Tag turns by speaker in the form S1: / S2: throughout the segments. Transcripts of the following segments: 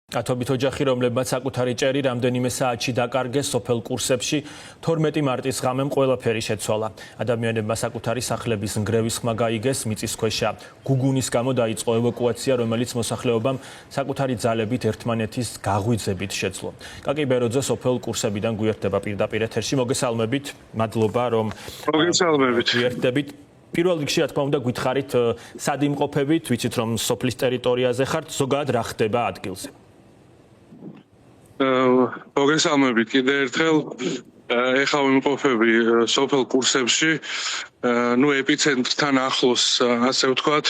S1: ათობით ოჯახი, რომლებმაც საკუთარი ჭერი რამდენიმე საათში დაკარგეს სოფელ კურსებში, 12 მარტის ღამემ ყველაფერი შეცვალა. ადამიანებმა საკუთარი სახლების ნგრევის ხმა გაიგეს მიწისქვეშა. გუგუნის გამო დაიწყო ევაკუაცია, რომელიც მოსახლეობამ საკუთარი ძალებით ერთმანეთის გაღვიძებით შეძლო. კაკი ბეროძე სოფელ კურსებიდან გვერდება პირდაპირ ეთერში. მოგესალმებით, მადლობა რომ გვერდებით. პირველ რიგში, რა თქმა უნდა, გითხარით სად იმყოფებით, ვიცით რომ სოფლის ტერიტორიაზე ხართ, ზოგადად რა ხდება ადგილზე?
S2: მოგესალმებით კიდე ერთხელ. ეხლა ვიმყოფები სოფელ კურსებში, ეპიცენტრთან ახლოს, ასე ვთქვათ,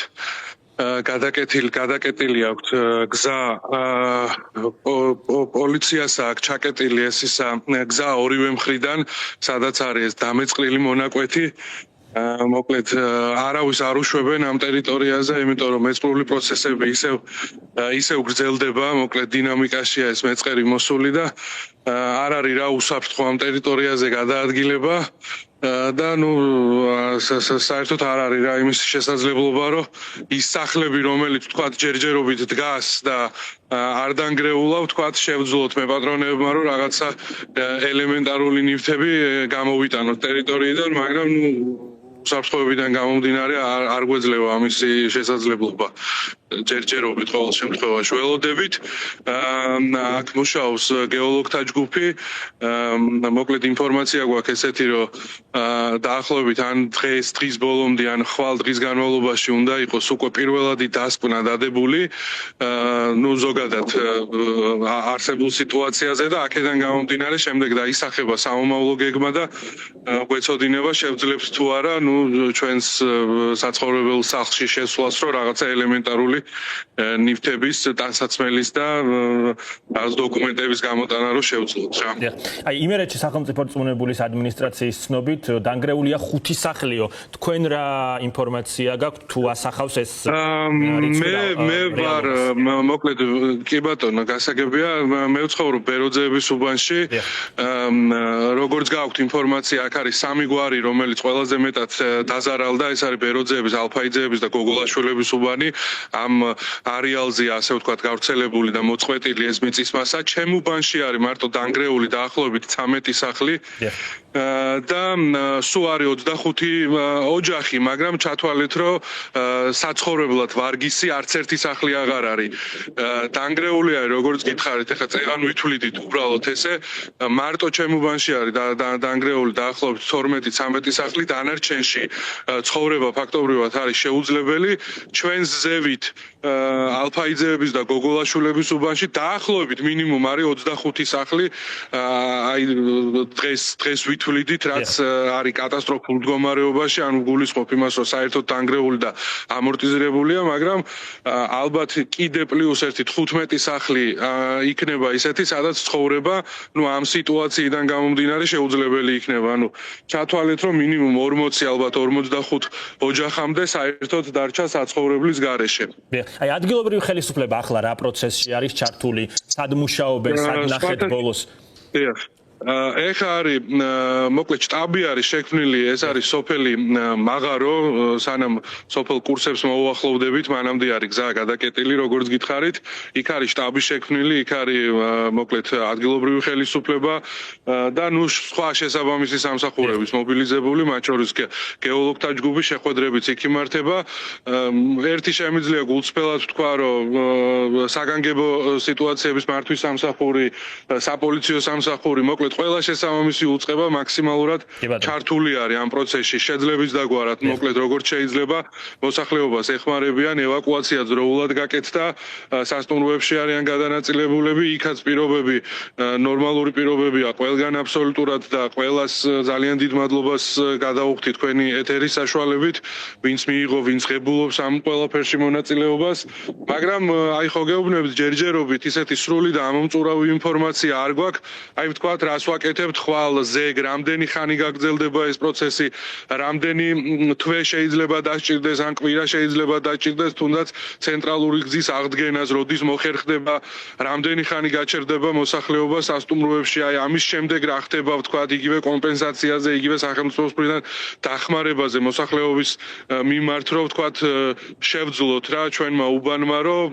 S2: გადაკეტილი აქვს გზა, პოლიციას აქვს ჩაკეტილი ეს გზა ორივე მხრიდან, სადაც არის დამეწყრილი მონაკვეთი. მოკლედ არავის არ უშვებენ ამ ტერიტორიაზე, იმიტომ რომ მეწყრული პროცესები ისევ გრძელდება, მოკლედ დინამიკაშია ეს მეწყერი მოსული და არ არის რა უსაფრთხო ამ ტერიტორიაზე გადაადგილება და საერთოდ არ არის რა იმის შესაძლებლობა, რომ ის სახლები, რომელიც თქვათ ჯერჯერობით დგას და არ დანგრეულა, თქვათ შევძლოთ მე პატრონებმა, რომ რაღაცა ელემენტარული ნივთები გამოვიტანოთ ტერიტორიიდან, მაგრამ უსაფრთხოებიდან გამომდინარე არ გვეძლევა ამის შესაძლებლობა. ჯერჯერობით ყოველ შემთხვევაში ველოდებით. აქ მუშაობს გეოლოგთა ჯგუფი. მოკლედ ინფორმაცია გვაქვს ესეთი, რომ დაახლოებით ან დღის ბოლომდე, ან ხვალ დღის განმავლობაში უნდა იყოს უკვე პირველადი დასკვნა დადებული. ზოგადად არსებულ სიტუაციაზე და აქედან გამომდინარე შემდეგ დაისახება სამომავლო გეგმა და გვეცოდინება შევძლებს თუ არა ჩვენს საცხოვრებელ სახლში შესვლას, რომ რაღაცა ელემენტარული ნივთების ტანსაცმელის და დოკუმენტების გამოტანა რომ შევძლოთ რა.
S1: აი იმერეთში სახელმწიფო რწმუნებულის ადმინისტრაციის ცნობით დანგრეულია 5 სახლიო. თქვენ რა ინფორმაცია გაქვთ თუ ასახავს ეს
S2: მე ვარ მოკლედ კი ბატონო გასაგებია მე ვცხოვრობ ბეროძეების უბანში. როგორც გაქვთ ინფორმაცია, აქ არის სამი გვარი, რომელიც ყველაზე მეტად დაზარალდა, ეს არის ბეროძეების, ალფაიძეების და გოგოლაშვილების უბანი. ამ არეალზე ასე ვთქვათ გავრცელებული და მოწყვეტილი ეს მიწის მასა. ჩემ უბანში არის მარტო დანგრეული დაახლოებით 13 სახლი და სულ არის 25 ოჯახი, მაგრამ ჩათვალეთ, რომ საცხოვრებლად ვარგისი არც ერთი სახლი აღარ არის. დანგრეული არის, როგორც გითხარით, ეხლა წეგან ვითვლიდით უბრალოდ ესე, მარტო ჩემ უბანში არის დანგრეული დაახლოებით 12-13 სახლი, დანარჩენში ცხოვრება ფაქტობრივად არის შეუძლებელი. ჩვენს ზევით ალფაიძეების და გოგოლაშვილების უბანში დაახლოებით მინიმუმ არის 25 სახლი. აი დღეს ვითვლიდით, რაც არის კატასტროფულ მდგომარეობაში, ანუ გულისხმობ იმას, რომ საერთოდ დანგრეული და ამორტიზირებულია, მაგრამ ალბათ კიდე პლუს ერთი 15 სახლი იქნება ისეთი, სადაც ცხოვრება, ამ სიტუაციიდან გამომდინარე შეუძლებელი იქნება. ჩათვალეთ, რომ მინიმუმ 40, ალბათ 45 ოჯახამდე საერთოდ დარჩა საცხოვრებლის გარეშე.
S1: აი ადგილობრივი ხელისუფლება ახლა რა პროცესში არის ჩართული? სად მუშაობენ, სად ნახეთ ბოლოს?
S2: ეხლა არის მოკლედ штаბი არის შექმნილი, ეს არის სოფელი მაღარო, სანამ სოფელ კურსებს მოუახლოვდებით, მანამდე არის გზა გადაკეტილი, როგორც გითხარით. იქ არის штаბი შექმნილი, იქ არის მოკლედ ადგილობრივი ხელისუფლება და სხვა შესაბამისი სამსახურების მობილიზებული, მათ შორის გეოლოგთა ჯგუფი შეხვედრებიც იქ იმართება. ერთი შემიძლია გულწრფელად ვთქვა, რომ საგანგებო სიტუაციების მართვის სამსახური, საპოლიციო სამსახური, მოკლედ ყველა შესაბამისი უწყება მაქსიმალურად ჩართული არის ამ პროცესში. შეძლებს დაგვარად, მოკლედ როგორც შეიძლება მოსახლეობას ეხმარებიან, ევაკუაცია ძროულად გაკეთდა, სასტუმროებში არიან გადანაწილებულები, იქაც პირობები ნორმალური პირობებია ყველგან აბსოლუტურად და ყველას ძალიან დიდ მადლობას გადავუხდი თქვენი ეთერის საშუალებით, ვინც მიიღო, ვინც ღებულობს ამ ყველაფერში მონაწილეობას, მაგრამ აი ხო გეუბნებით ჯერჯერობით ისეთი სრული და ამომწურავი ინფორმაცია არ გვაქვს, აი ვთქვათ, რა რას ვაკეთებთ ხვალ ზეგ რამდენი ხანი გაგრძელდება ეს პროცესი, რამდენი თვე შეიძლება დასჭირდეს ან კვირა შეიძლება დასჭირდეს, თუნდაც ცენტრალური გზის აღდგენას როდის მოხერხდება, რამდენი ხანი გაჩერდება მოსახლეობა სასტუმროებში, აი ამის შემდეგ რა ხდება, ვთქვათ, იგივე კომპენსაციაზე, იგივე სახელმწიფოს მხრიდან დახმარებაზე მოსახლეობის მიმართ, რომ ვთქვათ, შევძლოთ რა ჩვენმა უბანმა, რომ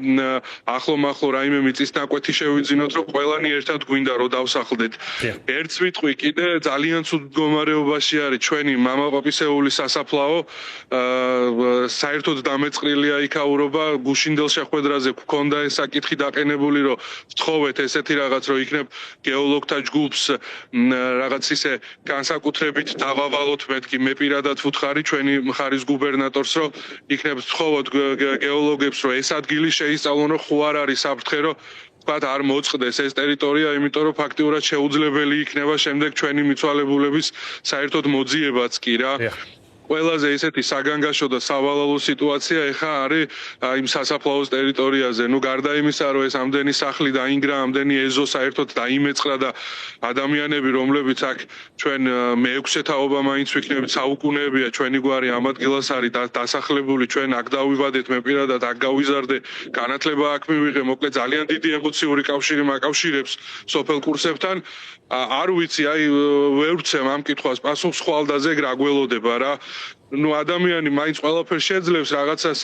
S2: ახლო-მახლო რაიმე მიწის ნაკვეთი შევიძინოთ, რომ ყველანი ერთად გვინდა რომ დავსახლდეთ. ერთ სიტყვი კიდე ძალიან ცუდ მდგომარეობაში არის ჩვენი მამაპაპისეული სასაფლაო, საერთოდ დამეწყრილია იქაურობა, გუშინდელ შეხვედრაზე გვქონდა ეს საკითხი დაყენებული, რომ ვთხოვეთ ესეთი რაღაც, რომ იქნებ გეოლოგთა ჯგუფს რაღაც ისე განსაკუთრებით დავავალოთ მეთქი, მე პირადად ვუთხარი ჩვენი მხარის გუბერნატორს, რომ იქნებ ვთხოვოთ გეოლოგებს, რომ ეს ადგილი შეისწავლონ, რომ ხო არ არის საფრთხე, რომ ვთქვათ, არ მოწყდეს ეს ტერიტორია, იმიტომ რომ ფაქტიურად შეუძლებელი იქნება შემდეგ ჩვენი მიცვალებულების საერთოდ მოძიებაც კი რა. ყველაზე ესეთი საგანგაშო და სავალალო სიტუაცია ეხა არის იმ სასაფლაოს ტერიტორიაზე. ნუ გარდა იმისა, რომ ეს ამდენი სახლი დაინგრა, ამდენი ეზო საერთოდ დაიმეწყრა და ადამიანები, რომლებიც აქ ჩვენ მეექვსე თაობა მაინც ვიქნებით, საუკუნეებია ჩვენი გვარი ამ ადგილას არის დასახლებული, ჩვენ აქ დავიბადეთ, მე პირადად აქ გავიზარდე, განათლება აქ მივიღე, მოკლედ ძალიან დიდი ემოციური კავშირი მაკავშირებს სოფელ კურსებთან. არ ვიცი, აი ვერ ვცემ ამ კითხვას პასუხს ხვალდაზე რა გველოდება რა. ნუ ადამიანი მაინც ყველაფერს შეძლებს რაღაცას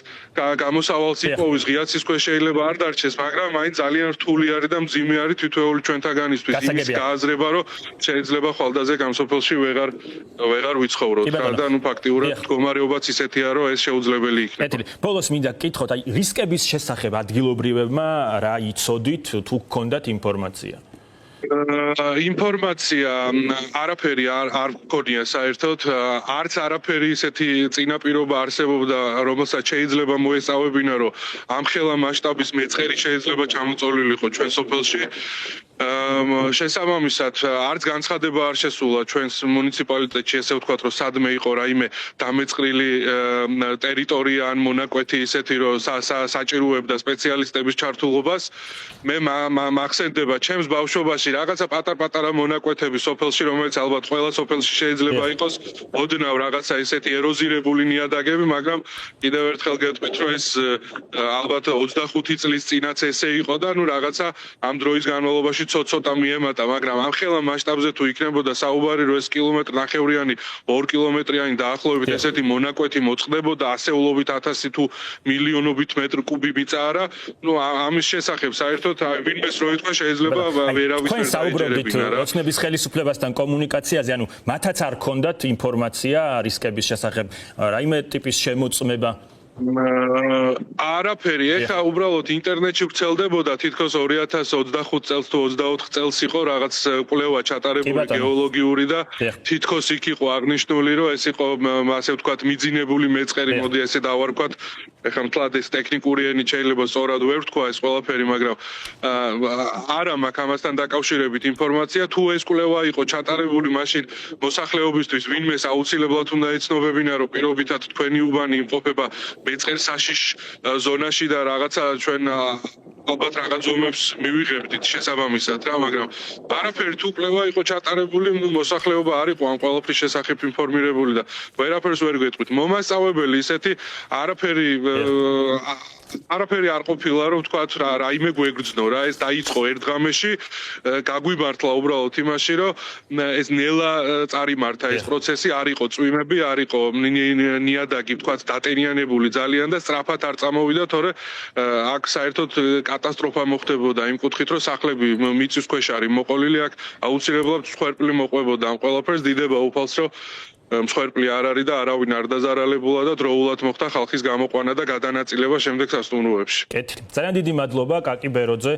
S2: გამოსავალს იპოვის, ღიაცის ქვეშ შეიძლება არ დარჩეს, მაგრამ მაინც ძალიან რთული არის და მძიმე არის თითოეული ჩვენთაგანისთვის იმის გააზრება, რომ შეიძლება ხვალდაზე გამსოფელში ვეღარ ვიცხოვროთ რა და ნუ ფაქტიურად მდგომარეობაც ისეთია, რომ ეს შეუძლებელი იქნება.
S1: პეტრი, ბოლოს მინდა გკითხოთ, აი რისკების შესახებ ადგილობრივებმა რა იცოდით, თუ გქონდათ ინფორმაცია?
S2: ინფორმაცია არაფერი არ გქონია საერთოდ, არც არაფერი ისეთი წინაპირობა არსებობდა, რომელსაც შეიძლება მოესწავებინა, რომ ამხელა მასშტაბის მეწყერი შეიძლება ჩამოწოლილიყო ჩვენ სოფელში. შესაბამისად, არც განცხადება არ შესულა ჩვენს მუნიციპალიტეტში, ესე ვთქვათ, რომ სადმე იყო რაიმე დამეწყრილი ტერიტორია ან მონაკვეთი ისეთი, რომ საჭიროებდა სპეციალისტების ჩართულობას. მე მახსენდება ჩემს ბავშვობაში რაღაცა პატარ-პატარა მონაკვეთები სოფელში, რომელიც ალბათ ყველა სოფელში შეიძლება იყოს, ოდნავ რაღაცა ისეთი ეროზირებული ნიადაგები, მაგრამ კიდევ ერთხელ გეტყვით, რომ ეს ალბათ 25 წლის წინაც ესე იყო და ნუ რაღაცა ამ დროის განმავლობაში ცოტა მიემატა, მაგრამ ამხელა მასშტაბზე თუ იქნებოდა საუბარი, რომ ეს კილომეტრი ნახევრიანი, 2 კილომეტრიანი დაახლოებით ესეთი მონაკვეთი მოწყდებოდა ასეულობით 1000 თუ მილიონობით მეტრ კუბი მიწა არა, ნუ ამის შესახებ საერთოდ ვინმეს რო ეთქვა შეიძლება ვერავის ვერ
S1: დაეჯერებინა რა. ოცნების ხელისუფლებასთან კომუნიკაციაზე, ანუ მათაც არ ქონდათ ინფორმაცია რისკების შესახებ, რაიმე ტიპის შემოწმება?
S2: არაფერი, ეხა უბრალოდ ინტერნეტში ვრცელდებოდა თითქოს 2025 წელს თუ 24 წელს იყო რაღაც კვლევა ჩატარებული გეოლოგიური და თითქოს იქ იყო აღნიშნული, რომ ეს იყო ასე ვთქვათ მიძინებული მეწყერი, მოდი ესე დავარქვათ. ეხა მთლად ეს ტექნიკური ენით შეიძლება სწორად ვერ ვთქვა ეს ყველაფერი, მაგრამ არა მაქვს ამასთან დაკავშირებით ინფორმაცია. თუ ეს კვლევა იყო ჩატარებული, მაშინ მოსახლეობისთვის ვინმეს აუცილებლად უნდა ეცნობებინა, რომ პირობითად თქვენი უბანი იმყოფება მეწყერ საშიშ ზონაში და რაღაცა ჩვენ ალბათ რაღაც ზომებს მივიღებდით შესაბამისად რა, მაგრამ არაფერი თუ კვლევა იყო ჩატარებული, მოსახლეობა არ იყო ამ ყველაფრის შესახებ ინფორმირებული და ვერაფერს ვერ გეტყვით. მომასწავლებელი ისეთი არაფერი არ ყოფილა, რომ ვთქვათ რაიმე გვეგრძნო რა, ეს დაიწყო ერთ ღამეში, გაგვიმართლა უბრალოდ იმაში, რომ ეს ნელა წარიმართა ეს პროცესი, არ იყო წვიმები, არ იყო ნიადაგი, ვთქვათ, დატენიანებული ძალიან და სწრაფად არ წამოვიდა, თორე აქ საერთოდ კატასტროფა მოხდებოდა იმ კუთხით, რომ სახლები მიწის ქვეშ არის მოყოლილი, აქ აუცილებლად მსხვერპლი მოყვებოდა ამ ყველაფერს, დიდება უფალს, რომ მსხვერპლი არ არის და არავინ არ დაზარალებულა და დროულად მოხდა ხალხის გამოყვანა და გადანაწილება შემდეგ სასტუმროებში.
S1: კეთილი. ძალიან დიდი მადლობა კაკი ბეროძე.